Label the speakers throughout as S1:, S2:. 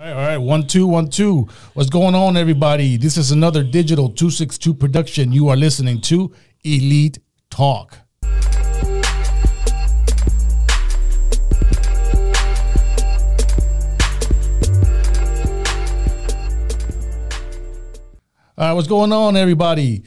S1: All right, 1 2 1 2. What's going on, everybody? This is another Digital 262 production. You are listening to Elite Talk. All right, what's going on, everybody?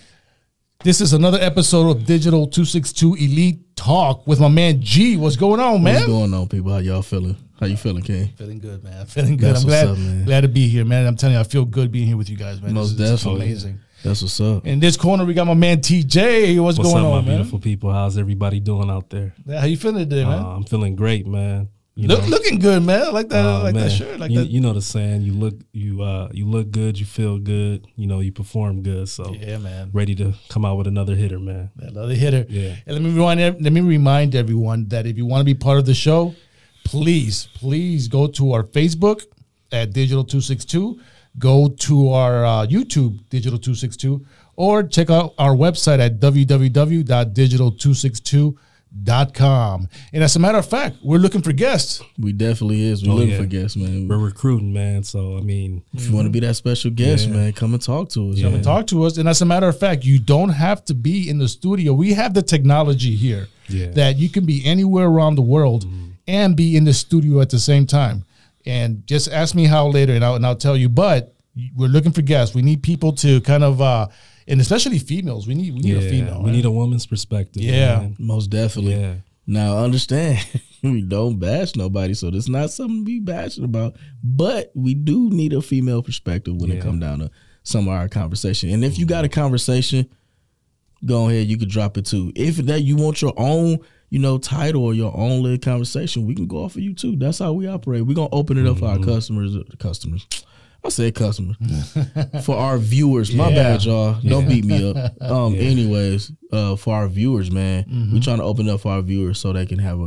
S1: This is another episode of Digital 262 Elite Talk with my man G. What's going on, man?
S2: What's going on, people? How y'all feeling? How you feeling, King?
S1: Feeling good, man. Feeling good.
S2: That's
S1: I'm glad to be here, man. I'm telling you, I feel good being here with you guys, man.
S2: Most
S1: This is
S2: definitely.
S1: amazing.
S2: That's what's up.
S1: In this corner, we got my man TJ. What's going
S3: up,
S1: on,
S3: my
S1: man?
S3: beautiful people? How's everybody doing out there?
S1: Yeah, how you feeling today, man?
S3: I'm feeling great, man. You know?
S1: Looking good, man. I like that. I like
S3: man.
S1: that shirt. Like
S3: you know the saying: you look good, you feel good, you perform good. So
S1: yeah, man.
S3: Ready to come out with another hitter, man.
S1: Another hitter.
S3: Yeah.
S1: And let me remind everyone that if you want to be part of the show, please go to our Facebook at Digital 262. Go to our YouTube Digital 262, or check out our website at www.digital262.com. And as a matter of fact, we're looking for guests.
S2: We definitely is. We're looking for guests, man.
S3: We're recruiting, man. So I mean,
S2: if you want to be that special guest, man, come and talk to us.
S1: Come and talk to us. And as a matter of fact, you don't have to be in the studio. We have the technology here that you can be anywhere around the world and be in the studio at the same time. And just ask me how later, and I'll tell you. But we're looking for guests. We need people to kind of, and especially females. We need a female.
S3: We need a woman's perspective.
S1: Yeah,
S3: man.
S2: Most definitely.
S3: Yeah.
S2: Now, understand, we don't bash nobody, so this is not something to be bashing about. But we do need a female perspective when it comes down to some of our conversation. And if you got a conversation, go ahead, you can drop it too. If that you want your own, title or your own little conversation, we can go off of you too. That's how we operate. We're gonna open it up for our customers. I said customers. For our viewers. My bad, y'all. Don't beat me up. Anyways, for our viewers, man, we're trying to open up for our viewers so they can have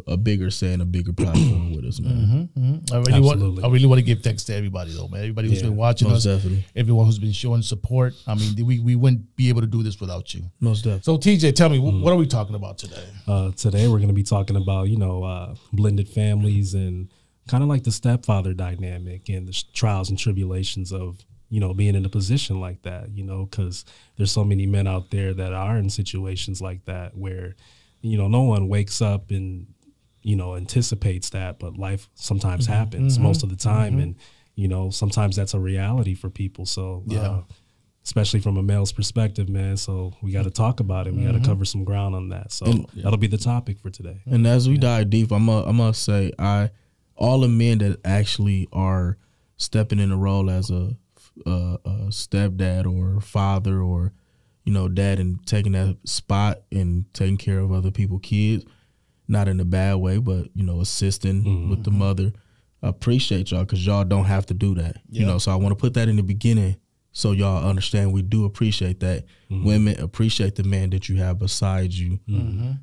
S2: a bigger say and a bigger platform with us, man.
S1: I really want to give thanks to everybody though, man. Everybody who's been watching us,
S2: definitely.
S1: Everyone who's been showing support. I mean, we wouldn't be able to do this without you.
S2: Most definitely.
S1: So TJ, tell me, what are we talking about today?
S3: Today we're going to be talking about blended families and kind of like the stepfather dynamic and the trials and tribulations of, being in a position like that, because there's so many men out there that are in situations like that where, no one wakes up and, anticipates that, but life sometimes happens most of the time. And, sometimes that's a reality for people. So, especially from a male's perspective, man. So we got to talk about it. We got to cover some ground on that. So that'll be the topic for today.
S2: And as we dive deep, I must say, all the men that actually are stepping in the role as a stepdad or father or, dad and taking that spot and taking care of other people's kids, not in a bad way, but, assisting with the mother. I appreciate y'all because y'all don't have to do that. So I want to put that in the beginning so y'all understand we do appreciate that. Women appreciate the man that you have beside you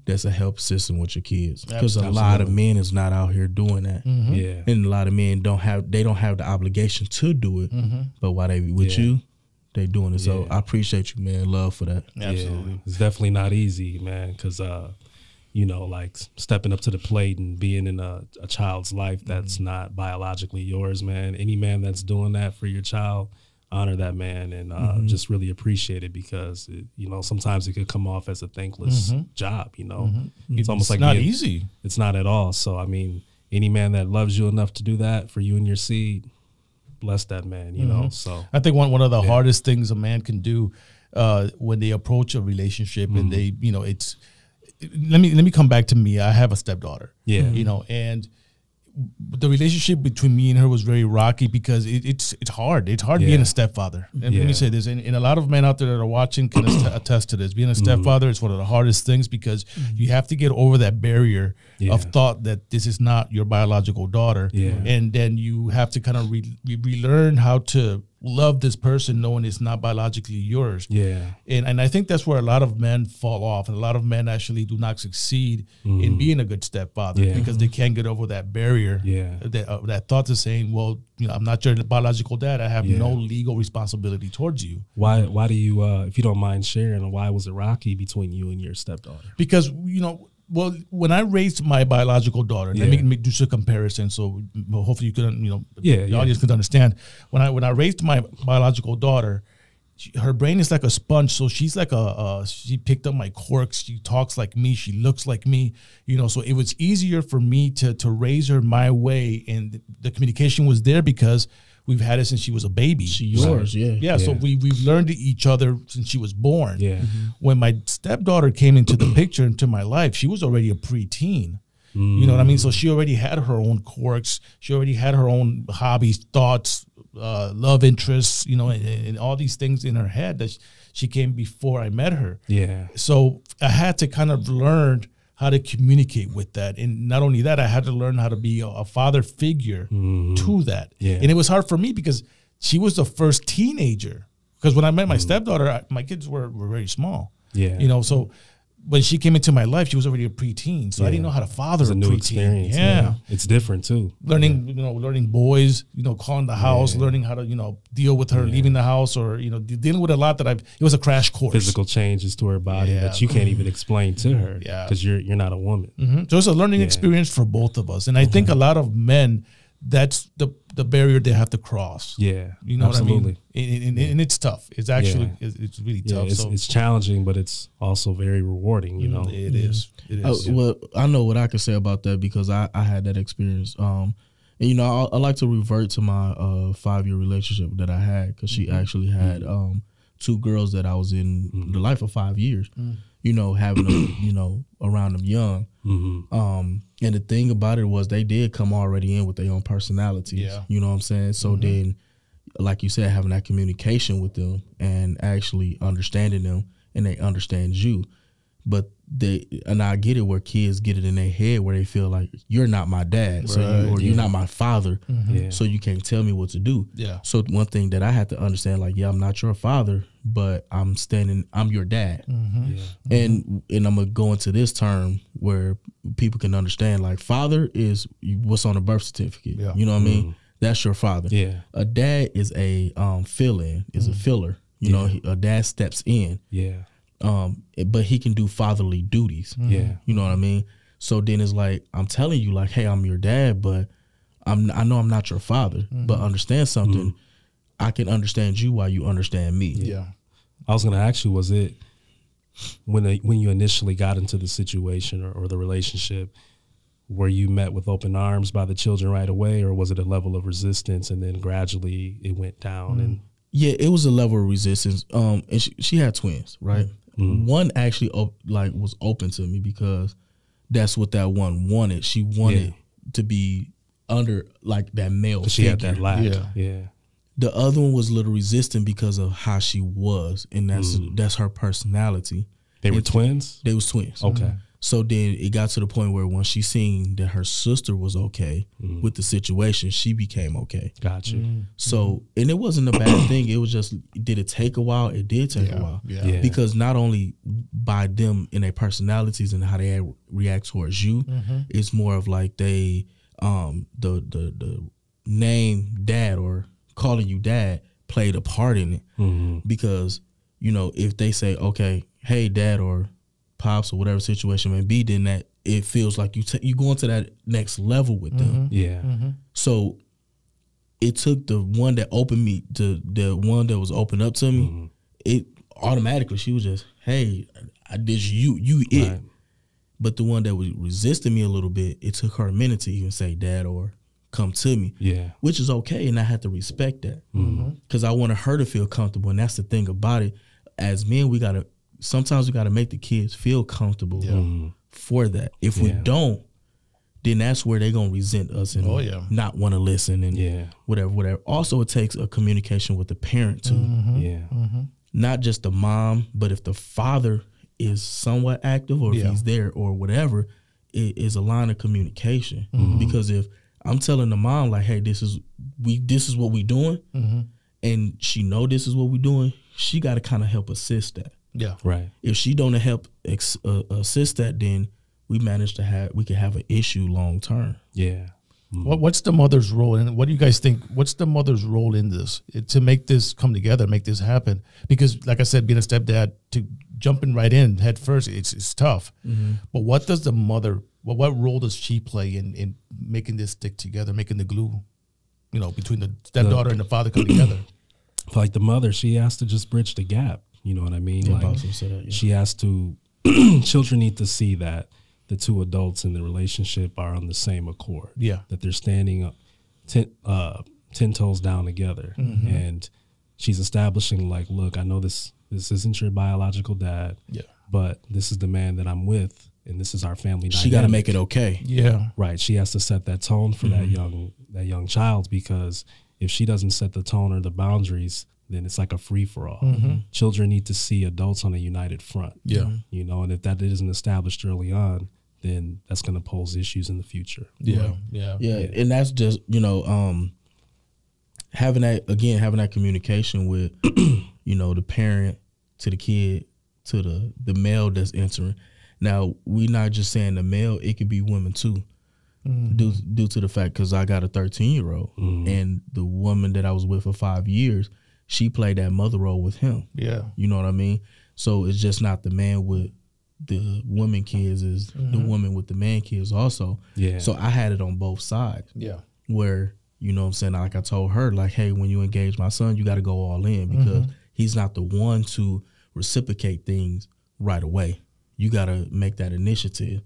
S2: that's a help system with your kids. Because a lot of men is not out here doing that. And a lot of men don't have the obligation to do it. But while they with you, they doing it. So I appreciate you, man. Love for that.
S1: Absolutely.
S3: It's definitely not easy, man, because like stepping up to the plate and being in a child's life that's not biologically yours, man. Any man that's doing that for your child, honor that man and just really appreciate it because, sometimes it could come off as a thankless job, It's almost like
S1: not easy.
S3: It's not at all. So, I mean, any man that loves you enough to do that for you and your seed, bless that man, So
S1: I think one of the hardest things a man can do when they approach a relationship and they, it's, let me come back to me. I have a stepdaughter, and the relationship between me and her was very rocky because it's hard. It's hard being a stepfather. And let me say this, and a lot of men out there that are watching can attest to this. Being a stepfather is one of the hardest things because you have to get over that barrier of thought that this is not your biological daughter. And then you have to kind of relearn how to love this person knowing it's not biologically yours. And I think that's where a lot of men fall off, and a lot of men actually do not succeed in being a good stepfather because they can't get over that barrier. That thought of saying, well, I'm not your biological dad. I have no legal responsibility towards you.
S3: Why do you, if you don't mind sharing, why was it rocky between you and your stepdaughter?
S1: Because, Well, when I raised my biological daughter, let me do some comparison. So hopefully you can, the audience can understand. When I raised my biological daughter, her brain is like a sponge. So she's like she picked up my quirks. She talks like me. She looks like me. So it was easier for me to raise her my way, and the communication was there because we've had it since she was a baby.
S2: She's yours, yeah.
S1: So we've learned each other since she was born.
S3: Yeah.
S1: When my stepdaughter came into the picture, into my life, she was already a preteen. You know what I mean? So she already had her own quirks. She already had her own hobbies, thoughts, love interests, and all these things in her head that she came before I met her.
S3: Yeah.
S1: So I had to kind of learn how to communicate with that. And not only that, I had to learn how to be a father figure to that.
S3: Yeah.
S1: And it was hard for me because she was the first teenager. Because when I met my stepdaughter, my kids were very small.
S3: Yeah.
S1: So when she came into my life, she was already a preteen. So I didn't know how to father a
S3: new
S1: preteen.
S3: Experience.
S1: Yeah.
S3: It's different too.
S1: Learning, learning boys, calling the house, learning how to, deal with her leaving the house, or, dealing with a lot that it was a crash course.
S3: Physical changes to her body that you can't even explain to her because you're not a woman.
S1: So it's a learning experience for both of us. And I think a lot of men, that's the barrier they have to cross.
S3: Yeah.
S1: You know
S3: absolutely.
S1: what I mean? And it's tough. It's actually, it's really tough.
S3: It's challenging, but it's also very rewarding,
S1: It is. It is.
S2: Well, I know what I can say about that because I had that experience. And, I like to revert to my 5-year relationship that I had because she actually had 2 girls that I was in the life of 5 years, having them, around them young. And the thing about it was they did come already in with their own personalities.
S1: Yeah.
S2: You know what I'm saying? So then, like you said, having that communication with them and actually understanding them, and they understand you. But and I get it where kids get it in their head where they feel like you're not my dad, you're not my father, so you can't tell me what to do.
S1: Yeah.
S2: So one thing that I had to understand, like, I'm not your father, but I'm your dad. And I'm gonna go into this term where people can understand, like, father is what's on a birth certificate. Yeah. You know what I mean? That's your father.
S3: Yeah.
S2: A dad is a fill-in, is a filler. A dad steps in.
S3: Yeah.
S2: But he can do fatherly duties.
S3: Yeah.
S2: You know what I mean? So then it's like, I'm telling you, like, hey, I'm your dad, but I know I'm not your father. But understand something. I can understand you while you understand me.
S1: Yeah.
S3: I was going to ask you, was it when you initially got into the situation or the relationship, were you met with open arms by the children right away, or was it a level of resistance and then gradually it went down? And
S2: yeah, it was a level of resistance. And she had twins, right? One actually was open to me because that's what that one wanted. She wanted to be under like that male
S3: she
S2: figure.
S3: had that lack. Yeah.
S2: The other one was a little resistant because of how she was, and that's her personality.
S3: They were twins?
S2: They was twins.
S3: Okay.
S2: So then it got to the point where when she seen that her sister was okay with the situation, she became okay.
S3: Got you.
S2: So, and it wasn't a bad thing. It was just, did it take a while? It did take a while.
S1: Yeah.
S2: Because not only by them and their personalities and how they react towards you, it's more of like they, the name dad or calling you dad played a part in it. Because, if they say, okay, hey, dad, or pops, or whatever situation may be, then that it feels like you go into that next level with them.
S3: Yeah.
S2: So it took the one that opened me to the one that was opened up to me. It automatically, she was just, hey, I did you it. Right. But the one that was resisting me a little bit, it took her a minute to even say dad or come to me. Yeah. Which is okay, and I had to respect that. Because I wanted her to feel comfortable, and that's the thing about it. As men, sometimes we got to make the kids feel comfortable for that. If we don't, then that's where they're going to resent us and not want to listen and whatever. Also, it takes a communication with the parent too. Not just the mom, but if the father is somewhat active or if he's there or whatever, it is a line of communication. Because if I'm telling the mom, like, hey, this is what we doing, and she know this is what we doing, she got to kind of help assist that. Yeah. Right. If she don't help assist that, then we can have an issue long term. Yeah.
S1: What's the mother's role, and what do you guys think? What's the mother's role in this to make this come together, make this happen? Because, like I said, being a stepdad, to jumping right in head first, it's tough. But what does the mother? What role does she play in making this stick together, making the glue? Between the stepdaughter and the father come together.
S3: Like the mother, she has to just bridge the gap. You know what I mean? Like she has to. Children need to see that the two adults in the relationship are on the same accord. Yeah, that they're standing up 10 toes down together, and she's establishing like, look, I know this isn't your biological dad. Yeah, but this is the man that I'm with, and this is our family dynamic.
S2: She got to make it okay.
S1: Yeah,
S3: right. She has to set that tone for that young child, because if she doesn't set the tone or the boundaries, then it's like a free for all. Children need to see adults on a united front. Yeah, and if that isn't established early on, then that's going to pose issues in the future.
S2: Yeah, and that's just having that communication with the parent to the kid to the male that's entering. Now, we're not just saying the male; it could be women too. Due to the fact, because I got a 13-year-old, and the woman that I was with for 5 years, she played that mother role with him. Yeah, you know what I mean. So it's just not the man with the woman kids, is the woman with the man kids also. Yeah. So I had it on both sides. Yeah. Where, what I'm saying, like I told her, like, hey, when you engage my son, you got to go all in, because he's not the one to reciprocate things right away. You got to make that initiative.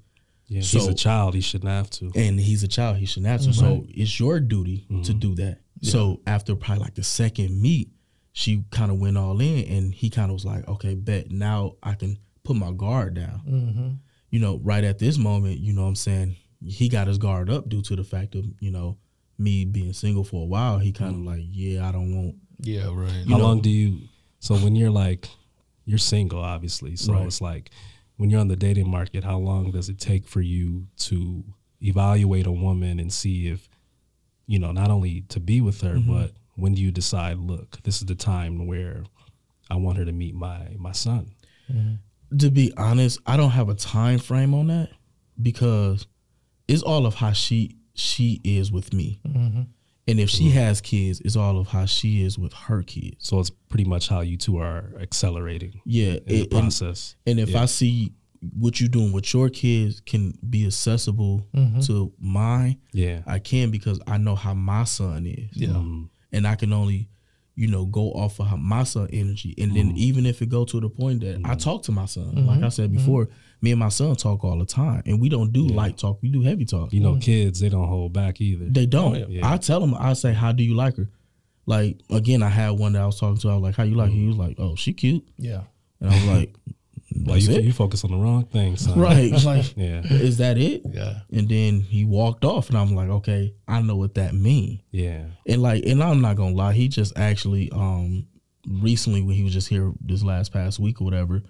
S3: Yeah, so, he's a child. He shouldn't have to.
S2: And he's a child. He shouldn't have to. So it's your duty to do that. Yeah. So after probably like the second meet, she kind of went all in, and he kind of was like, okay, bet, now I can put my guard down. Right at this moment, what I'm saying, he got his guard up due to the fact of, me being single for a while. He kind of like, yeah, I don't want.
S1: Yeah, right.
S3: How long do you, so when you're single, obviously. So it's like, when you're on the dating market, how long does it take for you to evaluate a woman and see if, not only to be with her, but when do you decide, look, this is the time where I want her to meet my son?
S2: To be honest, I don't have a time frame on that, because it's all of how she is with me. And if she has kids, it's all of how she is with her kids.
S3: So it's pretty much how you two are accelerating in the process.
S2: And if I see what you're doing with your kids can be accessible to mine, I can, because I know how my son is. Yeah. And I can only, go off of my son energy. And then even if it go to the point that I talk to my son, like I said before, me and my son talk all the time, and we don't do light talk. We do heavy talk.
S3: Kids, they don't hold back either.
S2: They don't. I tell them, I say, how do you like her? Like, again, I had one that I was talking to. I was like, how you like her? He was like, oh, she cute. Yeah. And I was like,
S3: well, you focus on the wrong thing, son.
S2: Right. Like, is that it? Yeah. And then he walked off, and I'm like, okay, I know what that means. Yeah. And I'm not gonna lie, he just actually recently, when he was just here this past week or whatever,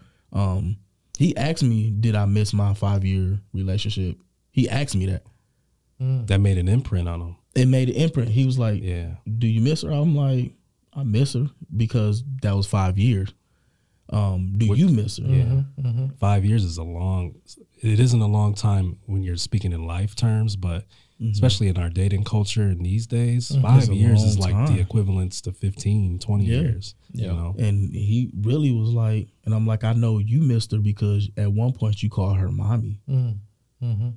S2: he asked me, did I miss my 5-year relationship? He asked me that.
S3: That made an imprint on him.
S2: It made an imprint. He was like, do you miss her? I'm like, I miss her, because that was 5 years. Do you miss her?
S3: Yeah. 5 years is it isn't a long time when you're speaking in life terms, but especially in our dating culture in these days, 5 years is like the equivalence to 15, 20 years.
S2: And he really was like, and I'm like, I know you missed her, because at one point you called her mommy.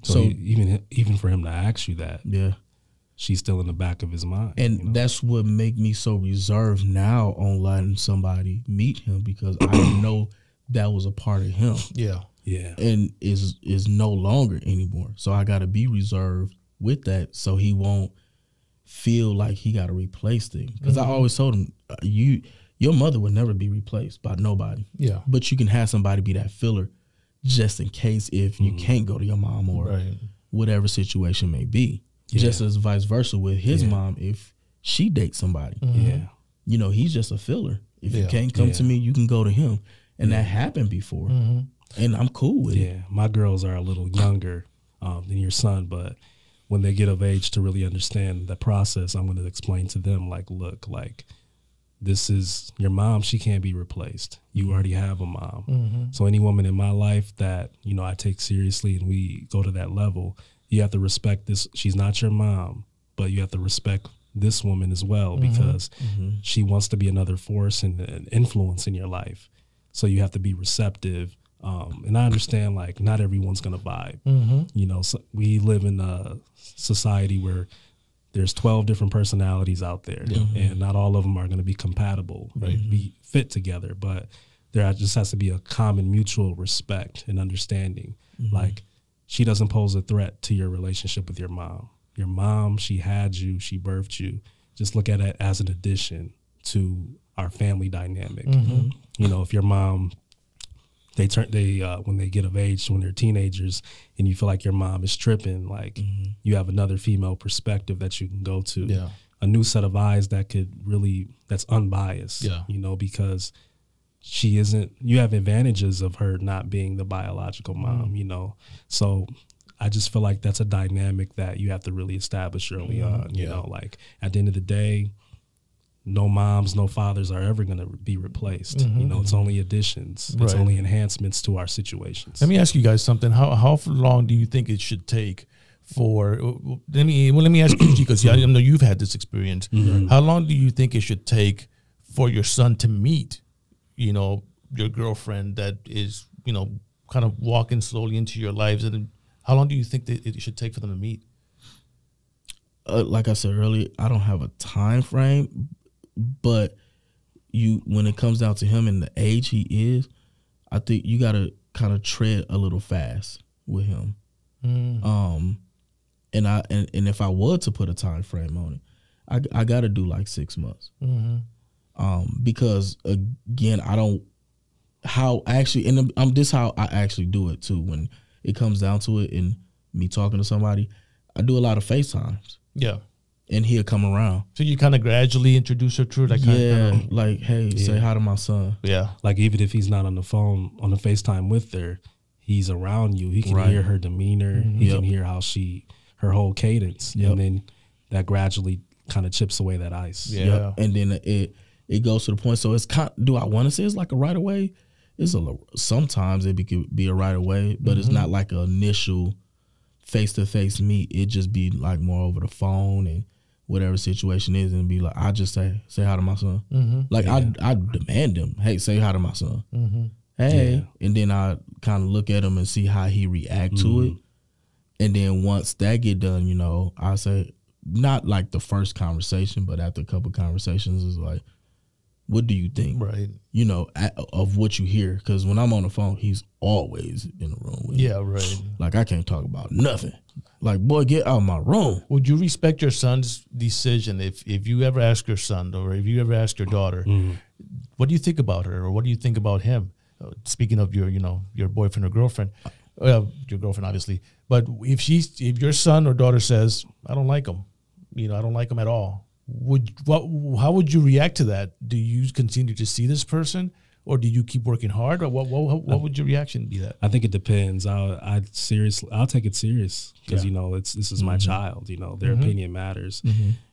S3: So even for him to ask you that, she's still in the back of his mind.
S2: And that's what make me so reserved now on letting somebody meet him, because I know that was a part of him. Yeah. Yeah. And is no longer anymore. So I got to be reserved with that, so he won't feel like he got to replace things. Because I always told him, your mother would never be replaced by nobody. Yeah. But you can have somebody be that filler, just in case if you can't go to your mom, or whatever situation may be. Just as vice versa with his mom, if she dates somebody. He's just a filler. If you can't come to me, you can go to him. And that happened before. And I'm cool with it. Yeah,
S3: my girls are a little younger than your son, but when they get of age to really understand the process, I'm going to explain to them, like, look, like, this is your mom. She can't be replaced. You already have a mom. So any woman in my life that, I take seriously and we go to that level, you have to respect this. She's not your mom, but you have to respect this woman as well, because she wants to be another force and an influence in your life. So you have to be receptive. And I understand, like, not everyone's going to vibe. You know, so we live in a society where there's 12 different personalities out there, and not all of them are going to be compatible, be fit together. But there just has to be a common mutual respect and understanding. Like, she doesn't pose a threat to your relationship with your mom. Your mom, she had you, she birthed you. Just look at it as an addition to our family dynamic. You know, if your mom, when they get of age, when they're teenagers, and you feel like your mom is tripping, like you have another female perspective that you can go to, a new set of eyes that's unbiased, you know, because you have advantages of her not being the biological mom, you know. So I just feel like that's a dynamic that you have to really establish early on, you know, like at the end of the day, no moms, no fathers are ever going to be replaced. You know, it's only additions. It's only enhancements to our situations.
S1: Let me ask you guys something. How long do you think it should take for, let me ask you, because I know you've had this experience. How long do you think it should take for your son to meet, you know, your girlfriend that is, you know, kind of walking slowly into your lives? And how long do you think that it should take for them to meet?
S2: Like I said earlier, I don't have a time frame, but when it comes down to him and the age he is, I think you got to kind of tread a little fast with him. And if I were to put a time frame on it, I got to do like 6 months. Because again, this how I actually do it too. When it comes down to it and me talking to somebody, I do a lot of FaceTimes. Yeah. And he'll come around.
S1: So you kind of gradually introduce her to that kind of,
S2: like, hey, say hi to my son.
S1: Yeah.
S3: Like, even if he's not on the phone, on the FaceTime with her, he's around you. He can hear her demeanor. He can hear how her whole cadence. And then that gradually kind of chips away that ice.
S2: Yeah. And then it goes to the point. So it's do I want to say it's like a right away? Sometimes it could be a right away, but it's not like an initial face-to-face meet. It just be like more over the phone and whatever situation is, and be like, I just say hi to my son. Like I demand him, hey, say hi to my son. Hey, and then I kind of look at him and see how he react to it. And then once that get done, you know, I say, not like the first conversation, but after a couple conversations, is like, what do you think?
S1: Right.
S2: You know, of what you hear. Because when I'm on the phone, he's always in the room with me.
S1: Right.
S2: Like, I can't talk about nothing. Like, boy, get out of my room.
S1: Would you respect your son's decision if you ever ask your son, or if you ever ask your daughter, what do you think about her, or what do you think about him? Speaking of your boyfriend or girlfriend, your girlfriend, obviously. But if your son or daughter says, I don't like him, I don't like him at all, how would you react to that? Do you continue to see this person, or do you keep working hard, or what would your reaction be? That
S3: I think it depends. I'll take it serious, because this is my child. Their opinion matters,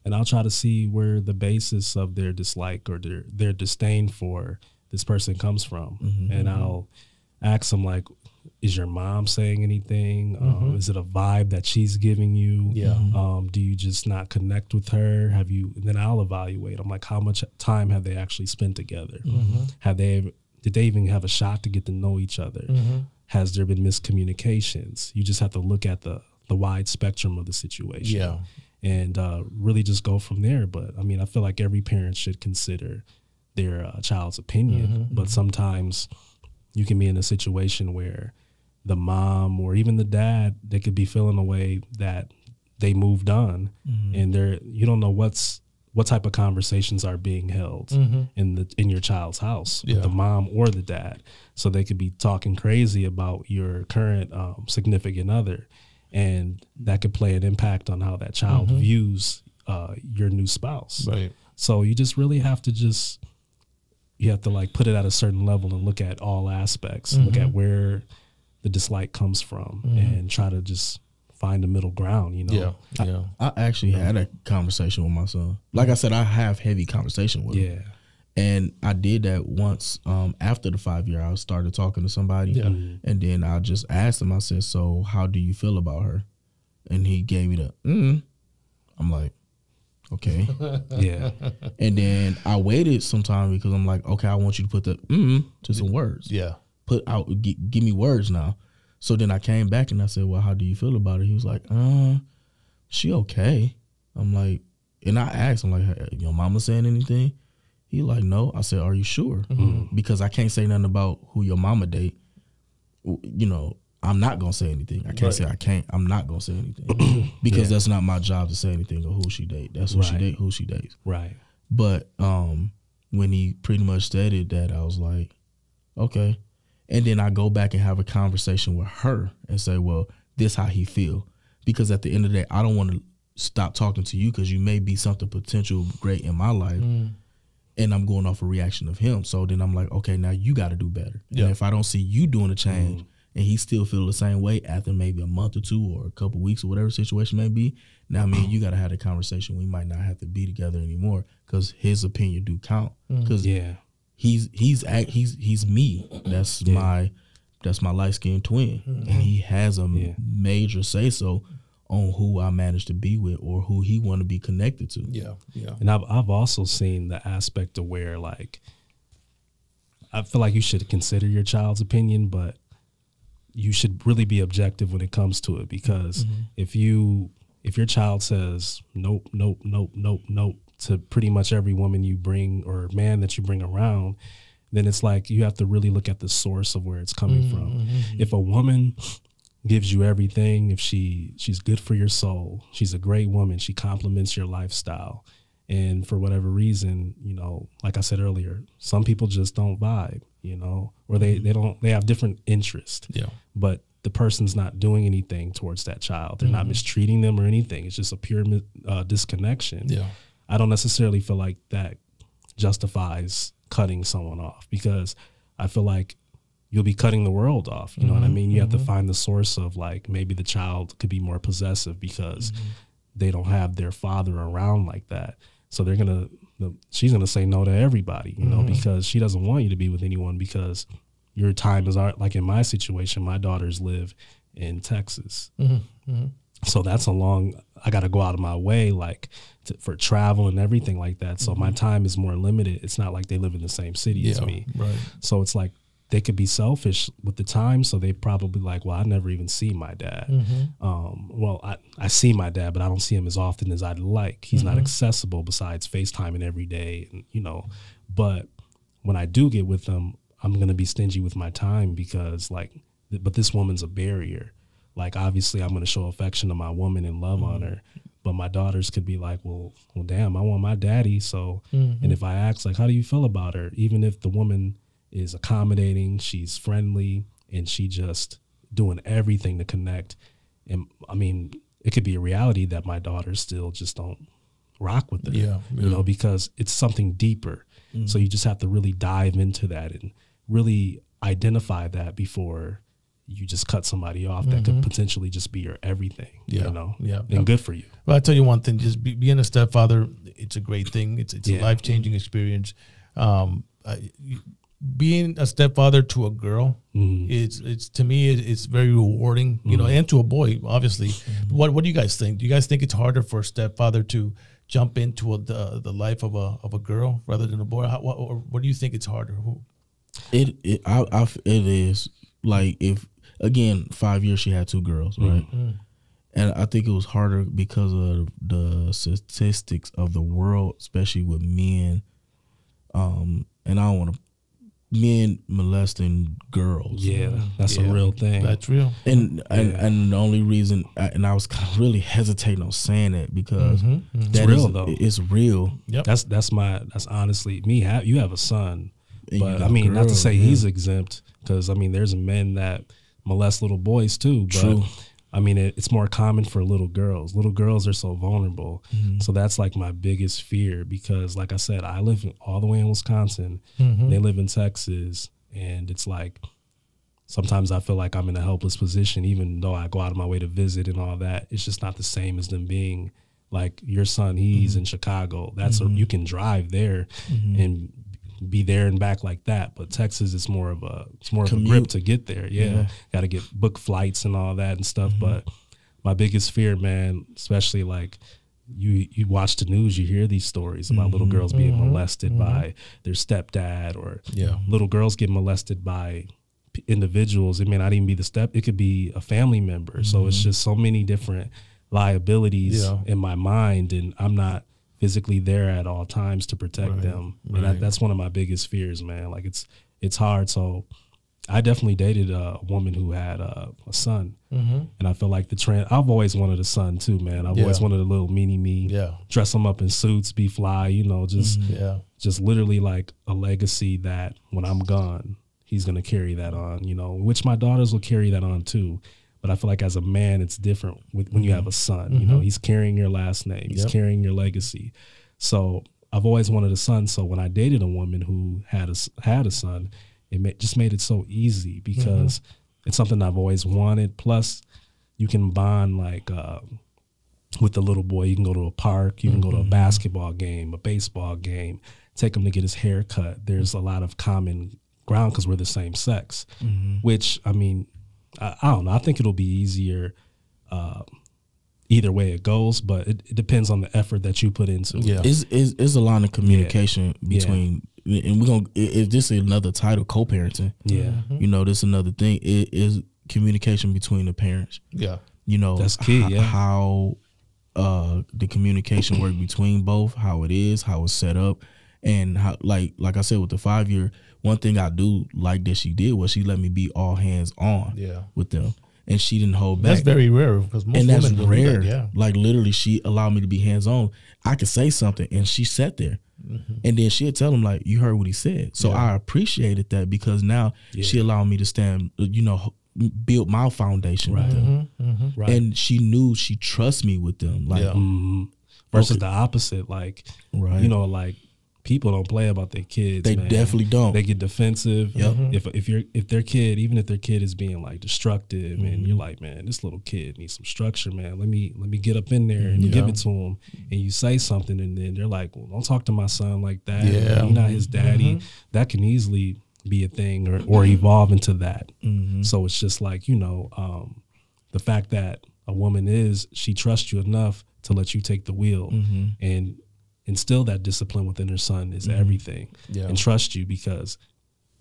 S3: and I'll try to see where the basis of their dislike or their disdain for this person comes from, and I'll ask them, like, is your mom saying anything? Is it a vibe that she's giving you? Do you just not connect with her? And then I'll evaluate. I'm like, how much time have they actually spent together? Did they even have a shot to get to know each other? Has there been miscommunications? You just have to look at the wide spectrum of the situation, and really just go from there. But I mean, I feel like every parent should consider their child's opinion, but sometimes you can be in a situation where the mom or even the dad, they could be feeling a way that they moved on, and you don't know what type of conversations are being held in your child's house with the mom or the dad. So they could be talking crazy about your current significant other, and that could play an impact on how that child views your new spouse.
S1: Right.
S3: So you just really have to you have to like put it at a certain level and look at all aspects, look at where the dislike comes from, and try to just find a middle ground,
S2: I actually had a conversation with my son. Like I said, I have heavy conversation with him. And I did that once after the 5 year. I started talking to somebody, and then I just asked him, I said, so how do you feel about her? And he gave me the, I'm like, Okay.
S3: Yeah.
S2: And then I waited some time because I'm like, okay, I want you to put the to some words.
S1: Yeah.
S2: Put out, give me words now. So then I came back and I said, well, how do you feel about it? He was like, she okay. I'm like, and I asked him, like, hey, your mama saying anything? He like, no. I said, are you sure? Because I can't say nothing about who your mama date. You know, I'm not going to say anything. I can't say I can't. I'm not going to say anything. Because that's not my job to say anything or who she date. That's who she date, who she dates.
S3: Right.
S2: But when he pretty much stated that, I was like, okay. And then I go back and have a conversation with her and say, well, this how he feel. Because at the end of the day, I don't want to stop talking to you because you may be something potential great in my life. And I'm going off a reaction of him. So then I'm like, okay, now you got to do better. And if I don't see you doing a change and he still feel the same way after maybe a month or two or a couple weeks or whatever situation may be, now me and you got to have a conversation. We might not have to be together anymore because his opinion do count. Because he's me. That's my light-skinned twin. And he has a major say-so on who I managed to be with or who he want to be connected to.
S1: Yeah.
S3: And I've also seen the aspect of where, like, I feel like you should consider your child's opinion, but you should really be objective when it comes to it. Because if your child says nope, nope, nope, nope, nope to pretty much every woman you bring or man that you bring around, then it's like you have to really look at the source of where it's coming from. If a woman gives you everything, if she's good for your soul, she's a great woman, she complements your lifestyle, and for whatever reason, you know, like I said earlier, some people just don't vibe, you know, or they have different interests. Yeah. But the person's not doing anything towards that child. They're not mistreating them or anything. It's just a pure disconnection. Yeah. I don't necessarily feel like that justifies cutting someone off, because I feel like you'll be cutting the world off. You know what I mean? You have to find the source of, like, maybe the child could be more possessive because they don't have their father around like that. So she's going to say no to everybody, you know, because she doesn't want you to be with anyone because your time is, like in my situation, my daughters live in Texas. So that's I got to go out of my way, like, for travel and everything like that. So my time is more limited. It's not like they live in the same city as me. Right. So it's like, they could be selfish with the time, so they probably like, well, I never even see my dad. Well, I see my dad, but I don't see him as often as I'd like. He's not accessible besides FaceTiming every day, and, you know. But when I do get with them, I'm going to be stingy with my time because, like, but this woman's a barrier. Like, obviously, I'm going to show affection to my woman and love on her, but my daughters could be like, well, damn, I want my daddy. So, and if I ask, like, how do you feel about her? Even if the woman is accommodating, she's friendly, and she just doing everything to connect. And I mean, it could be a reality that my daughters still just don't rock with it, you know, because it's something deeper. So you just have to really dive into that and really identify that before you just cut somebody off that could potentially just be your everything, you know, and good for you.
S1: Well, I'll tell you one thing, just being a stepfather, it's a great thing. It's a life-changing experience. Being a stepfather to a girl, it's to me, it's very rewarding, you know, and to a boy, obviously. What do you guys think? Do you guys think it's harder for a stepfather to jump into the life of a girl rather than a boy? What do you think it's harder?
S2: It is, like, if, again, 5 years she had 2 girls, right? And I think it was harder because of the statistics of the world, especially with men. And I don't want to, men molesting girls.
S3: Yeah, that's a real thing.
S1: That's real.
S2: And the only reason, and I was kind of really hesitating on saying that because
S3: it's real, though.
S2: It's real.
S3: Yep. That's honestly me. You have a son, but I mean, not to say he's exempt, because I mean, there's men that molest little boys too. But true. I mean, it's more common for little girls. Little girls are so vulnerable. So that's like my biggest fear, because like I said, I live all the way in Wisconsin. They live in Texas. And it's like, sometimes I feel like I'm in a helpless position, even though I go out of my way to visit and all that. It's just not the same as them being like your son. He's in Chicago. That's you can drive there and be there and back like that, but Texas is more of a grip to get there. Got to book flights and all that and stuff. But my biggest fear, man, especially like you watch the news, you hear these stories about little girls being molested by their stepdad, or little girls get molested by individuals. It may not even be it could be a family member. So it's just so many different liabilities in my mind, and I'm not physically there at all times to protect them. And that's one of my biggest fears, man. Like it's hard. So I definitely dated a woman who had a son, and I feel like I've always wanted a son too, man. I've always wanted a little mini me, dress him up in suits, be fly, you know, just literally like a legacy that when I'm gone, he's gonna carry that on, you know, which my daughters will carry that on too. But I feel like as a man, it's different when you have a son. You know, he's carrying your last name, he's carrying your legacy. So I've always wanted a son. So when I dated a woman who had a son, it just made it so easy because it's something I've always wanted. Plus, you can bond like with the little boy. You can go to a park, you can go to a basketball game, a baseball game, take him to get his hair cut. There's a lot of common ground because we're the same sex, which, I mean, I don't know. I think it'll be easier either way it goes, but it depends on the effort that you put into it.
S2: It's a line of communication between, and we're gonna, if this is another title, co-parenting. You know, this is another thing. It is communication between the parents. You know,
S3: that's key.
S2: How the communication work between both, how it is, how it's set up, and how, like I said, with the 5-year, one thing I do like that she did was she let me be all hands on with them. And she didn't hold back.
S1: That's very rare because most women do
S2: rare.
S1: That,
S2: Like literally, she allowed me to be hands on. I could say something, and she sat there, and then she'd tell him like, "You heard what he said." So I appreciated that because now she allowed me to stand, you know, build my foundation with them. And she knew she trusts me with them. Like
S3: versus the opposite, like you know, like people don't play about their kids.
S2: They definitely don't.
S3: They get defensive. If their kid, even if their kid is being like destructive, and you're like, man, this little kid needs some structure, man. Let me get up in there and give it to him. And you say something, and then they're like, well, don't talk to my son like that. You're not his daddy. That can easily be a thing or evolve into that. So it's just like, you know, the fact that a woman she trusts you enough to let you take the wheel and instill that discipline within her son is everything, and trust you, because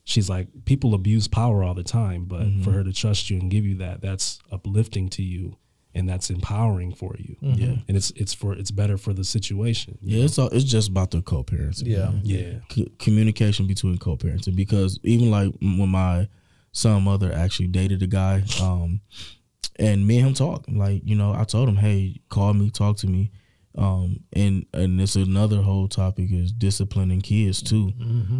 S3: she's like, people abuse power all the time, but for her to trust you and give you that's uplifting to you, and that's empowering for you. And it's better for the situation.
S2: It's just about the co-parenting. Communication between co-parenting, because even like when my son mother actually dated a guy, and me and him talked, like, you know, I told him, hey, call me, talk to me. And it's another whole topic is disciplining kids too.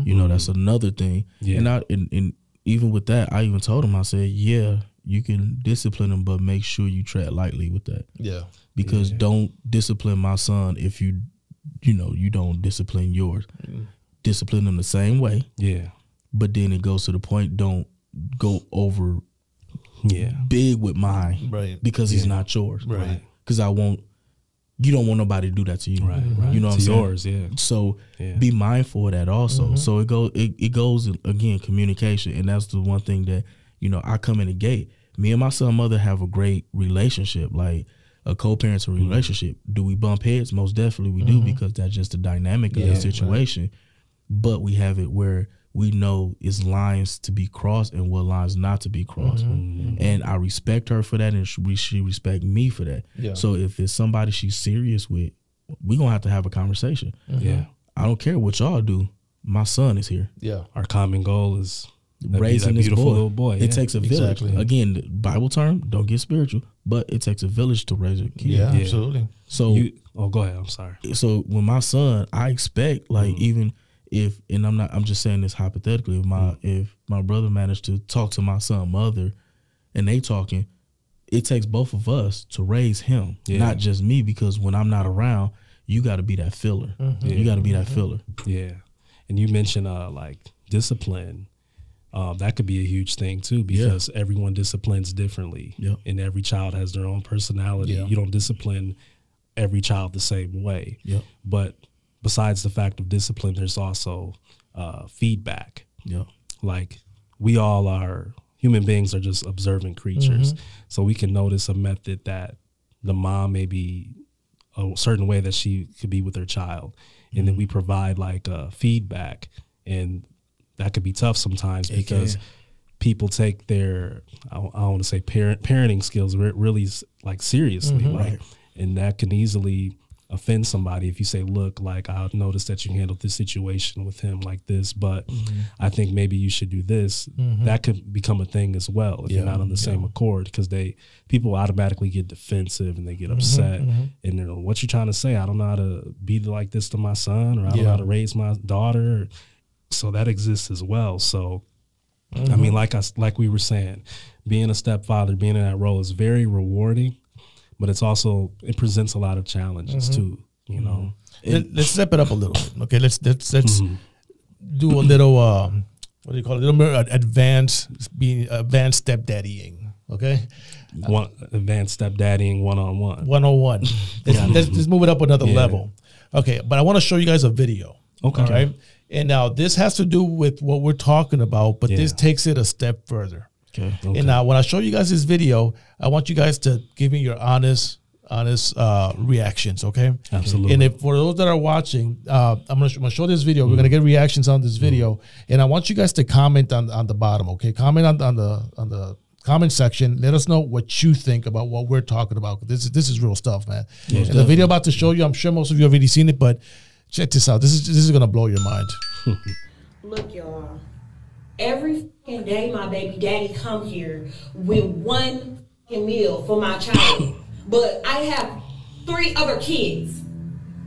S2: You know, that's another thing. And even with that, I even told him, I said, you can discipline them, but make sure you tread lightly with that. Because don't discipline my son if you don't discipline yours. Discipline them the same way. But then it goes to the point, don't go over big with mine, because he's not yours. Because you don't want nobody to do that to you. You know what I'm saying?
S3: Yours,
S2: So be mindful of that also. So it goes again, communication. And that's the one thing that, you know, I come in the gate. Me and my son mother have a great relationship, like a co-parenting relationship. Do we bump heads? Most definitely we do, because that's just the dynamic of the situation. But we have it where we know it's lines to be crossed and what lines not to be crossed. And I respect her for that, and she respect me for that. So if it's somebody she's serious with, we're going to have a conversation. I don't care what y'all do. My son is here.
S3: Our common goal is
S2: raising this
S3: beautiful little boy.
S2: It takes a village. Again, the Bible term, don't get spiritual, but it takes a village to raise a kid.
S1: Absolutely.
S2: So
S3: go ahead. I'm sorry.
S2: So when my son, I expect, like, even if, and I'm just saying this hypothetically, if my brother managed to talk to my son mother and they talking, it takes both of us to raise him, not just me, because when I'm not around, you got to be that filler. You got to be that filler.
S3: And you mentioned like discipline. That could be a huge thing too, because everyone disciplines differently, and every child has their own personality. You don't discipline every child the same way. But besides the fact of discipline, there's also feedback. Like, we all are, human beings are just observant creatures. So we can notice a method that the mom may be a certain way that she could be with her child. And then we provide like feedback, and that could be tough sometimes because people take their, I want to say parenting skills really like seriously, right? And that can easily offend somebody if you say, look, like, I noticed that you handled this situation with him like this, but I think maybe you should do this. That could become a thing as well if you're not on the same accord, because people automatically get defensive and they get upset. And they're like, what you trying to say? I don't know how to be like this to my son, or I don't know how to raise my daughter. So that exists as well. So, I mean, like we were saying, being a stepfather, being in that role is very rewarding, but it presents a lot of challenges too, you know.
S1: Let's step it up a little bit. Okay, let's do a little what do you call it? A little more advanced stepdaddying. Okay,
S3: advanced stepdaddying 1-on-1.
S1: 101. Let's move it up another level. Okay, but I want to show you guys a video.
S3: Okay.
S1: All right. And now this has to do with what we're talking about, but this takes it a step further. Okay. And now when I show you guys this video, I want you guys to give me your honest reactions, okay?
S3: Absolutely.
S1: And if for those that are watching, I'm gonna show this video. We're gonna get reactions on this video, and I want you guys to comment on the bottom, okay? Comment on the comment section. Let us know what you think about what we're talking about. This is real stuff, man. Yeah, and the video I'm about to show you, I'm sure most of you have already seen it, but check this out. This is gonna blow your mind.
S4: Look, y'all. Every fucking day my baby daddy come here with one meal for my child. But I have 3 other kids.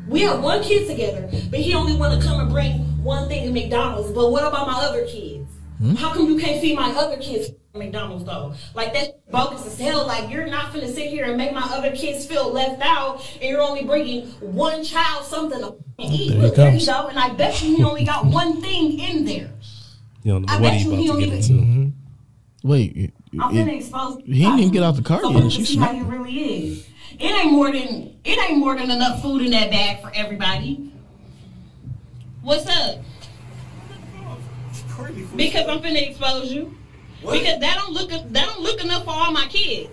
S4: We have 1 kid together, but he only want to come and bring one thing to McDonald's. But what about my other kids? How come you can't feed my other kids McDonald's though? Like, that's bogus as hell. Like, you're not finna sit here and make my other kids feel left out, and you're only bringing one child something to eat. Look, there you go. And I bet you he only got one thing in there.
S3: You don't know what he about to get into.
S2: Wait,
S4: I'm gonna expose.
S2: He didn't even get out the car
S4: so
S2: yet.
S4: She see how he really is. It ain't more than enough food in that bag for everybody. What's up? Because I'm finna expose you. What? Because that don't look enough for all my kids.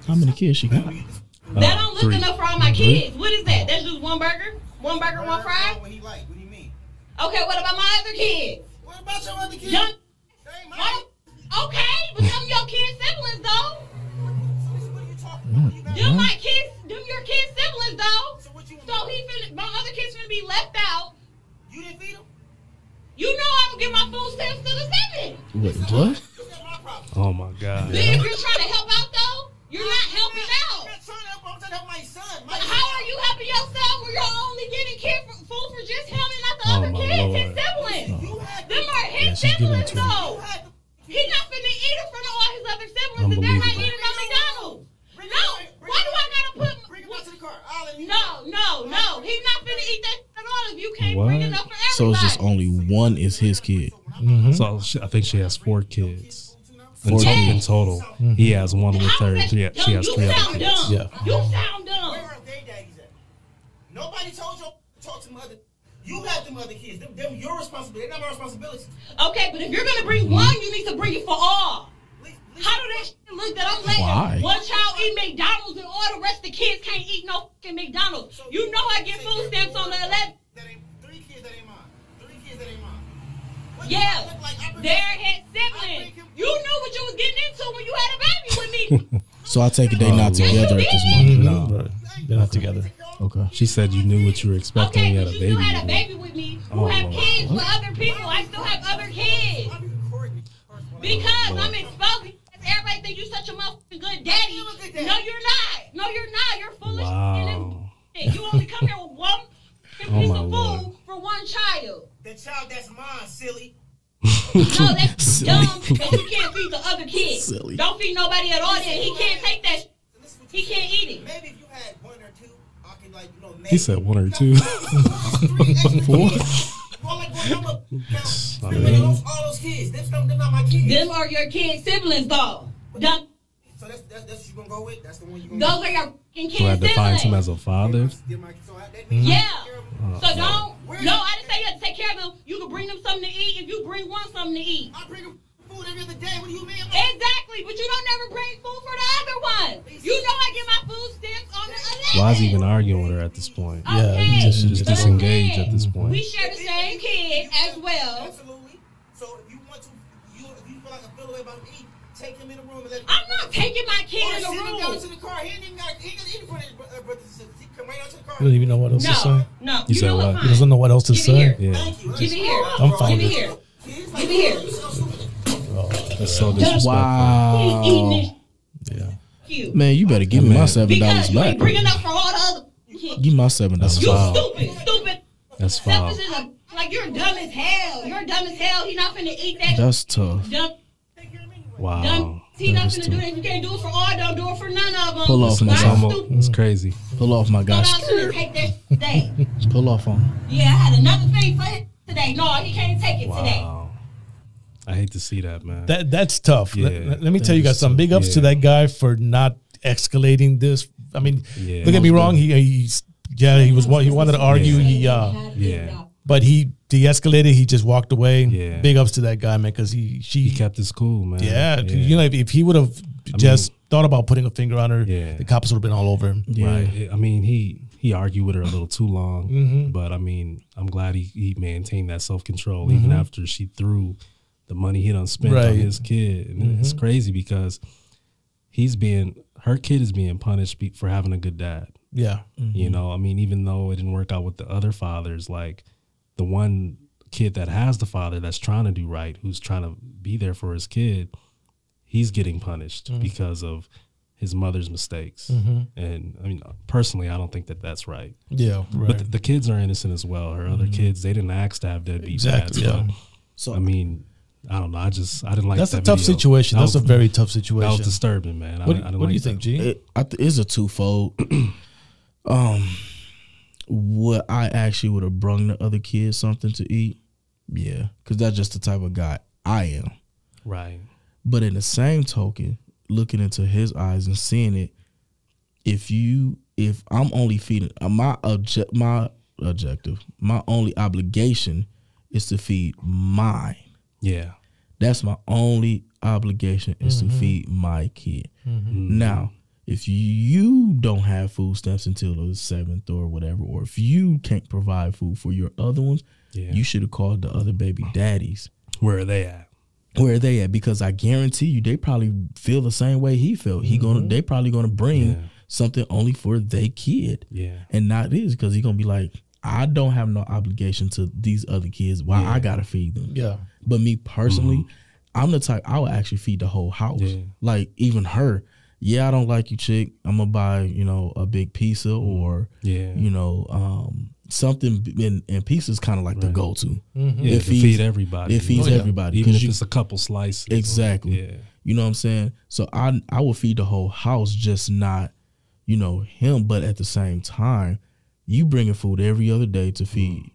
S2: How many kids she got?
S4: That don't look enough for all my kids. What is that? That's just one burger? One burger, one fry?
S5: What he like? What do you mean?
S4: Okay, what about my other kids?
S5: What about your other kids?
S4: Okay, but them your kids' siblings though.
S5: What are you talking about?
S4: Them my kids, them your kids' siblings though. So my other kids finna be left out.
S5: You didn't feed them?
S4: You know I'm gonna give my food stamps to the 7.
S2: Wait, what?
S3: Oh my God.
S4: Then if you're trying to help out though, you're not helping out.
S5: I'm trying to help my son.
S4: But how are you helping yourself when you're only getting food for just him and not the other kids, his siblings? Them are his siblings though. He's not finna eat it for all his other siblings and they're not eating on McDonald's. No, why do I gotta put?
S5: Bring him out to the car.
S4: No. He's not finna eat that at all if you can't bring it up for everybody.
S2: So it's just only one is his kid.
S3: So I think she has 4 kids. In total. He has 1 with her. She has 3 other kids.
S4: Yeah. You sound dumb.
S5: Where are their daddies at? Nobody told you to talk to mother. You got them other kids. Them your responsibility. They're not my responsibility.
S4: Okay, but if you're gonna bring one, you need to bring it for all. How do that shit look that I'm letting one child eat McDonald's and all the rest of the kids can't eat no fucking McDonald's? So you know I get food stamps on the 11th.
S5: 3 kids that ain't mine. 3 kids that ain't mine.
S4: Yeah, they're his siblings. You knew what you was getting into when you had a baby with me.
S2: So I take it they not together at this moment.
S3: No,
S1: they're not together.
S2: Okay.
S3: She said you knew what you were expecting when you had a baby.
S4: You had a baby with me who have kids with other people. I still have other kids. Because I'm exposing. Everybody think you're such a motherfucking good daddy. No, you're not. No, you're not. You're full of shit. You only come here with one piece of food for one child.
S5: The child that's mine, silly.
S4: No, that's dumb because you can't feed the other kids. Silly. Don't feed nobody at all then. He can't take that. He can't eat it.
S5: Maybe if you had 1 or 2, I could maybe.
S3: He said 1 or 2. 4?
S5: All those kids. Them not my kids.
S4: Them are your kids' siblings, though.
S5: So that's what you gonna go with? That's the one you gonna
S4: Those are your kids'
S3: So I
S4: siblings.
S3: defines him as a father?
S4: Yeah. So don't. No, I didn't say you have to take care of them. You can bring them something to eat if you bring one something to eat.
S5: I bring them food every other day. What do you mean?
S4: Exactly, but you don't never bring food for the other one. You know I get my food stamps on the 11th.
S3: Why is he even arguing with her at this point?
S1: Yeah,
S4: Okay.
S3: Just disengage at this point.
S4: We share the same kid as well.
S5: Absolutely. So if you want to, if you feel like I feel away about me, take him in the room and let him.
S4: I'm not taking my kid
S5: Or
S4: in the
S5: send him down
S4: room.
S5: to the car. He ain't even got. He ain't front of his brothers and sisters. He come right out to the car.
S1: He doesn't even know what else to say.
S4: No.
S3: You said
S4: know
S3: what?
S4: Fine.
S1: He doesn't know what else to
S4: Give it
S1: say.
S4: here.
S3: Yeah.
S5: Thank you.
S4: Give it here.
S1: I'm
S4: Give
S1: founded.
S4: it here.
S5: Kids,
S4: Give it here.
S3: That's so disrespectful.
S4: He eating this
S1: Yeah.
S4: cute.
S2: Man, you better give me my $7
S4: Because you
S2: back.
S4: ain't bringing up for all the other kids.
S2: Give me my $7
S4: You
S3: Wow.
S4: stupid.
S3: That's foul.
S4: Selfish is like you're dumb as hell. You're dumb as hell. He not finna eat that.
S2: That's tough.
S4: Dumb.
S3: Wow.
S4: He not
S3: That is
S4: finna do
S3: too-
S4: that. You can't do it for all. Don't do it for none of them.
S2: Pull off,
S4: Why
S2: man.
S3: That's almost,
S4: stupid?
S3: it's crazy.
S2: Pull off, my
S4: Go
S2: guy.
S4: down to and take that today.
S2: Pull off on him.
S4: Yeah, I had another thing for him today. No, he can't take it today.
S3: Wow. I hate to see that, man.
S1: That's tough.
S3: Yeah,
S1: let me tell you guys
S3: is
S1: something. Big ups to
S3: yeah.
S1: that guy for not escalating this. I mean,
S3: Yeah.
S1: don't get me wrong. He wanted to argue.
S3: Yeah. Yeah.
S1: But he de-escalated. He just walked away.
S3: Yeah.
S1: Big ups to that guy, man, because
S3: He
S1: she
S3: kept his cool, man.
S1: yeah, you know, if he would have just thought about putting a finger on her,
S3: Yeah.
S1: the cops would have been all over him.
S2: Yeah.
S3: Right. I mean, he argued with her a little too long, but I mean, I'm glad he maintained that self-control even after she threw the money he done spent on
S1: Right.
S3: his kid. And it's crazy because her kid is being punished for having a good dad.
S1: Yeah.
S3: You know, I mean, even though it didn't work out with the other fathers, like the one kid that has the father that's trying to do right, who's trying to be there for his kid, he's getting punished because of his mother's mistakes. And I mean, personally, I don't think that that's right.
S1: Yeah. Right.
S3: But the kids are innocent as well. Her other kids, they didn't ask to have deadbeat
S1: Exactly,
S3: dads.
S1: yeah.
S3: But,
S2: So
S3: I mean, I don't know. I didn't like
S1: That's
S3: that
S1: a tough
S3: video.
S1: situation.
S3: That
S1: That's a
S3: was-
S1: very tough
S3: That
S1: situation.
S3: was disturbing, man.
S1: What,
S3: I didn't
S1: what do
S3: like
S1: you think,
S3: that.
S1: G?
S2: it's a twofold. What I actually would have brung the other kids something to eat, yeah, because that's just the type of guy I am.
S3: Right.
S2: But in the same token, looking into his eyes and seeing it, if I'm only feeding my objective, my only obligation is to feed mine.
S3: Yeah.
S2: That's my only obligation is to feed my kid. Now, if you don't have food stamps until the 7th or whatever, or if you can't provide food for your other ones,
S3: Yeah.
S2: you should have called the other baby daddies.
S3: Where are they at?
S2: Where are they at? Because I guarantee you, they probably feel the same way he felt. They probably gonna bring
S3: Yeah.
S2: something only for their kid,
S3: Yeah.
S2: and not his, because he gonna be like, I don't have no obligation to these other kids. Why I gotta feed them?
S1: Yeah.
S2: But me personally, I'm the type, I would actually feed the whole house.
S3: Yeah.
S2: Like even her. Yeah, I don't like you, chick. I'm gonna buy, a big pizza or,
S3: Yeah.
S2: something. And pizza is kind of like the go-to.
S3: Yeah,
S2: It
S3: to
S2: feeds-
S3: feed everybody.
S2: It feeds
S1: Oh, yeah.
S2: everybody.
S3: Even
S2: 'Cause
S3: if it's a couple slices.
S2: exactly.
S3: Yeah.
S2: You know what I'm saying? So I will feed the whole house, just not, him. But at the same time, you bringing food every other day to feed.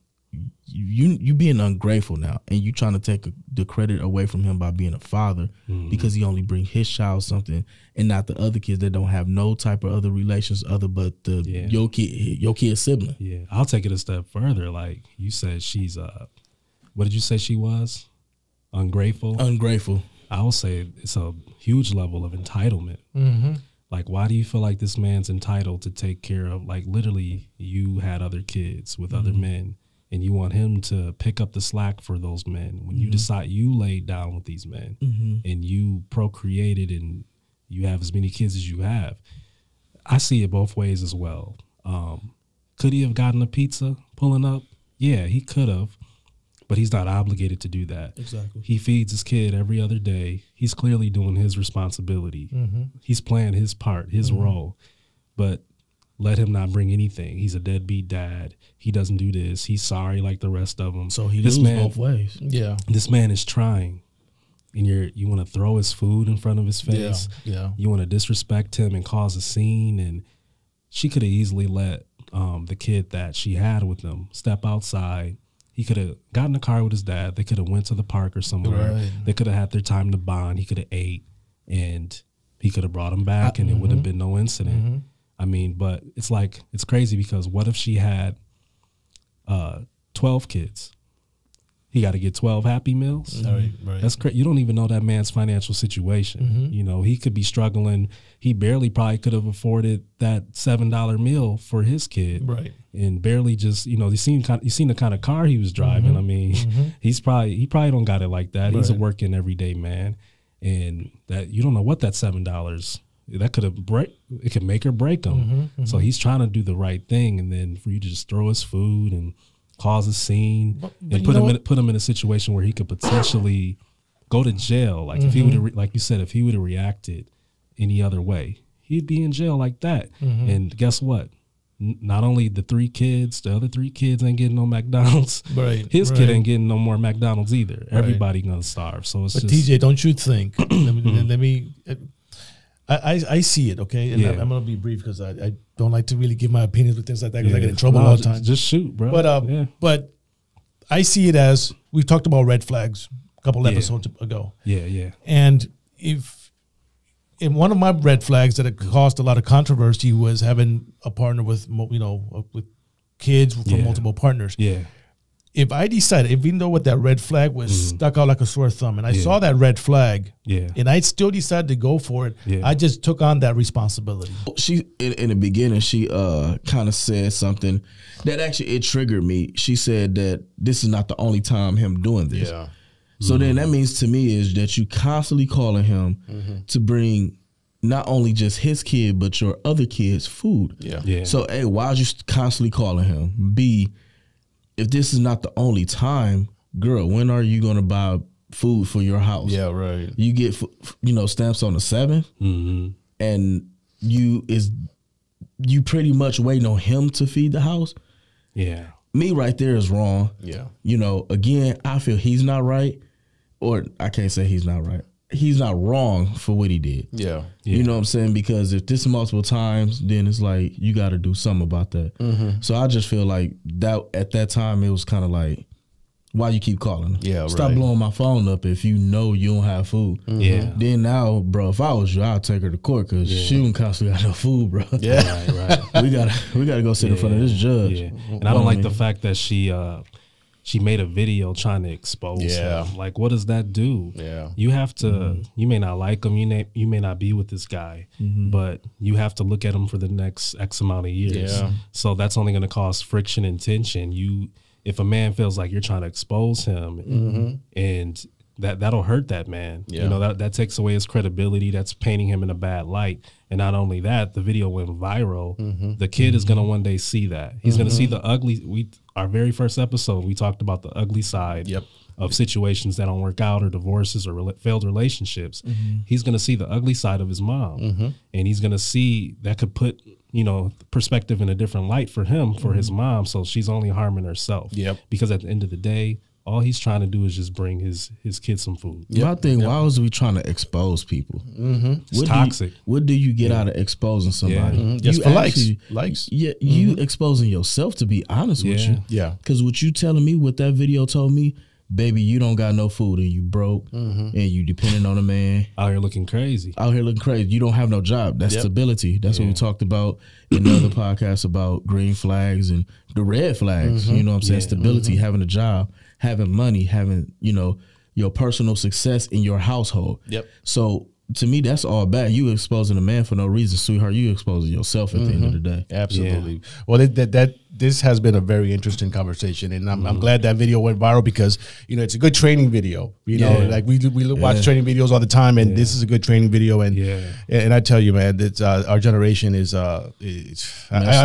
S2: You being ungrateful now, and you trying to take the credit away from him by being a father because he only bring his child something and not the other kids that don't have no type of other relations other but your kid's sibling.
S3: Yeah. I'll take it a step further. Like you said, she's what did you say she was? Ungrateful?
S2: Ungrateful.
S3: I would say it's a huge level of entitlement. Like, why do you feel like this man's entitled to take care of, like, literally you had other kids with other men and you want him to pick up the slack for those men when you decide you laid down with these men and you procreated and you have as many kids as you have. I see it both ways as well. Could he have gotten a pizza pulling up? Yeah, he could have. But he's not obligated to do that.
S2: Exactly.
S3: He feeds his kid every other day. He's clearly doing his responsibility. He's playing his part, his role. But let him not bring anything. He's a deadbeat dad. He doesn't do this. He's sorry like the rest of them.
S2: So he
S3: this
S2: loses
S3: man,
S2: both ways.
S1: Yeah.
S3: This man is trying. And you want to throw his food in front of his face.
S1: Yeah.
S3: You want to disrespect him and cause a scene. And she could have easily let the kid that she had with him step outside. He could have gotten in the car with his dad. They could have went to the park or somewhere.
S1: Right.
S3: They could have had their time to bond. He could have ate, and he could have brought him back, and it would have been no incident. I mean, but it's crazy because what if she had 12 kids? he got to get 12 Happy Meals.
S1: Right.
S3: That's crazy. You don't even know that man's financial situation. You know, he could be struggling. He barely probably could have afforded that $7 meal for his kid.
S1: Right.
S3: And barely just, you know, you seen the kind of car he was driving. I mean, he probably don't got it like that. He's a working everyday man. And that you don't know what that $7 that it could make or break him. So he's trying to do the right thing, and then for you to just throw his food and cause a scene and put him in a situation where he could potentially go to jail. Like if he would, like you said, if he would have reacted any other way, he'd be in jail like that. And guess what? Not only the other 3 kids ain't getting no McDonald's.
S1: Right.
S3: His kid ain't getting no more McDonald's either. Right. Everybody gonna starve. So it's
S1: but
S3: just,
S1: TJ, don't you think? let me. I see it, okay, and I'm gonna be brief because I don't like to really give my opinions with things like that because I get in trouble all the time.
S3: Just shoot, bro.
S1: But I see it as we've talked about red flags a couple episodes ago. Yeah. And in one of my red flags that had caused a lot of controversy was having a partner with with kids from multiple partners. Yeah. If I decided, even though what that red flag was stuck out like a sore thumb, and I saw that red flag, and I still decided to go for it, I just took on that responsibility.
S2: She in the beginning, she kind of said something that actually it triggered me. She said that this is not the only time him doing this. Yeah. So then that means to me is that you constantly calling him to bring not only just his kid but your other kids food. Yeah. So A, why are you constantly calling him? B, if this is not the only time, girl, when are you going to buy food for your house? Yeah, right. You get, stamps on the 7th, and you pretty much waiting on him to feed the house. Yeah. Me right there is wrong. Yeah. Again, I feel he's not right, or I can't say he's not right. He's not wrong for what he did. Yeah. You know what I'm saying? Because if this is multiple times, then it's like you got to do something about that. So I just feel like that at that time it was kind of like, why you keep calling? Yeah, stop blowing my phone up if you know you don't have food. Yeah. Then now, bro, if I was you, I'd take her to court because she don't constantly got no food, bro. Yeah. Right. we gotta go sit in front of this judge. Yeah.
S3: And I don't like the fact that she made a video trying to expose him. Like, what does that do? Yeah. You have to, you may not like him, you may not be with this guy, but you have to look at him for the next X amount of years. Yeah. So that's only going to cause friction and tension. If a man feels like you're trying to expose him and that'll hurt that man. Yeah. That takes away his credibility. That's painting him in a bad light. And not only that, the video went viral. The kid is going to one day see that. He's going to see the ugly. Our very first episode, we talked about the ugly side of situations that don't work out, or divorces, or failed relationships. He's going to see the ugly side of his mom, and he's going to see that could put perspective in a different light for him, for his mom. So she's only harming herself. Because at the end of the day, all he's trying to do is just bring his kids some food.
S2: My thing, why was we trying to expose people?
S3: It's toxic.
S2: What do you get out of exposing somebody?
S1: Just for likes.
S2: Yeah, you exposing yourself, to be honest with you. Yeah. Because what you telling me, what that video told me, baby, you don't got no food and you broke and you depending on a man.
S3: Out here looking crazy.
S2: You don't have no job. That's stability. That's what we talked about in the other podcast about green flags and the red flags. You know what I'm saying? Stability, having a job, having money, having, your personal success in your household. Yep. So to me, that's all bad. You exposing a man for no reason, sweetheart. You exposing yourself at the end of the day.
S1: Absolutely. Yeah. Well, this has been a very interesting conversation, and I'm glad that video went viral because it's a good training video. Like we watch training videos all the time, and this is a good training video. And I tell you, man, that our generation is I'm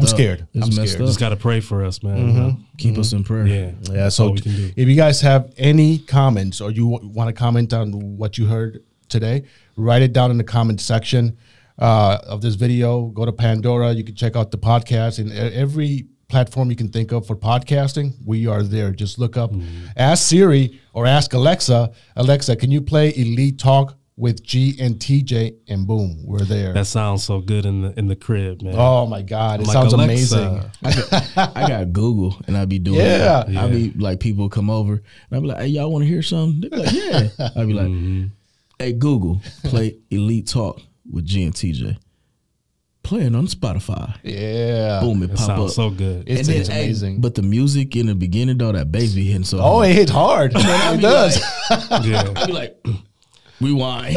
S1: scared. I'm scared.
S3: Just got to pray for us, man.
S2: Keep us in prayer.
S1: Yeah. So if you guys have any comments or you want to comment on what you heard today, write it down in the comment section of this video. Go to Pandora. You can check out the podcast and every platform you can think of for podcasting. We are there. Just look up, ask Siri or ask Alexa, can you play Elite Talk with G and TJ? And boom, we're there.
S3: That sounds so good in the crib, man.
S1: Oh my God, it sounds amazing.
S2: I got Google and I be doing that. I be like, people come over and I be like, hey, y'all want to hear something? They be like, yeah. I be like, hey, Google, play Elite Talk with G and TJ. playing on Spotify.
S1: Yeah.
S2: Boom, it
S3: It
S2: pop
S3: sounds
S2: up.
S3: so good.
S1: It's,
S2: And then,
S1: it's amazing.
S2: But the music in the beginning, though, that bass be hitting so
S1: Oh,
S2: hard.
S1: it hits hard.
S2: I
S1: It
S2: be
S1: does.
S3: Yeah.
S2: I be like, rewind.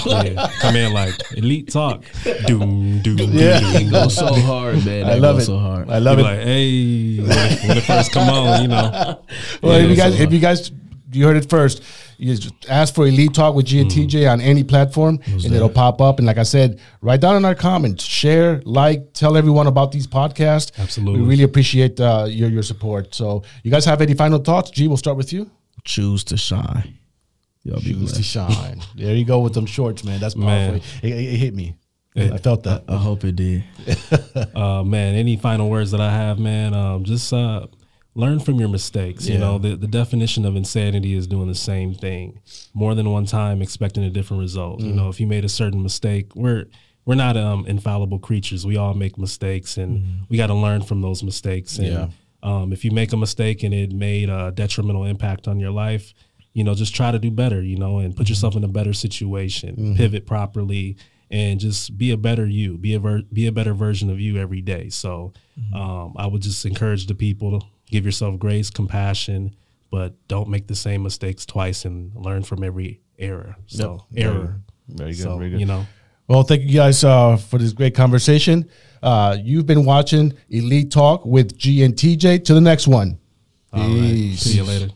S3: Yeah. Come in like elite talk. Doom, doom,
S1: Yeah.
S3: doom,
S2: It
S3: doom.
S2: goes so hard, man.
S1: I
S2: That
S1: love
S2: goes
S1: it.
S2: so hard.
S1: I love
S3: Be
S1: it.
S3: like, hey, when it first come on, you know.
S1: Well,
S3: Yeah,
S1: if you guys, you heard it first. You just ask for Elite Talk with G and TJ on any platform, and it'll pop up. And like I said, write down in our comments, share, like, tell everyone about these podcasts.
S3: Absolutely.
S1: We really appreciate your support. So, you guys have any final thoughts? G, we'll start with you.
S2: Choose to shine. Y'all be
S1: Choose to
S2: blessed.
S1: shine. There you go with them shorts, man. That's powerful.
S3: Man.
S1: It hit me. I felt that.
S2: I hope it did.
S3: Man, any final words that I have, man? Just learn from your mistakes. You
S1: Yeah.
S3: know, the definition of insanity is doing the same thing more than one time, expecting a different result. You know, if you made a certain mistake, we're not infallible creatures. We all make mistakes, and we got to learn from those mistakes. And if you make a mistake and it made a detrimental impact on your life, you know, just try to do better. You know, and put yourself in a better situation, pivot properly, and just be a better you, be a better version of you every day. So I would just encourage the people to give yourself grace, compassion, but don't make the same mistakes twice, and learn from every error. So error.
S1: Very good.
S3: So,
S1: Very good.
S3: you know,
S1: Well, thank you guys for this great conversation. You've been watching Elite Talk with G and TJ. To the next one.
S3: all right. See you later.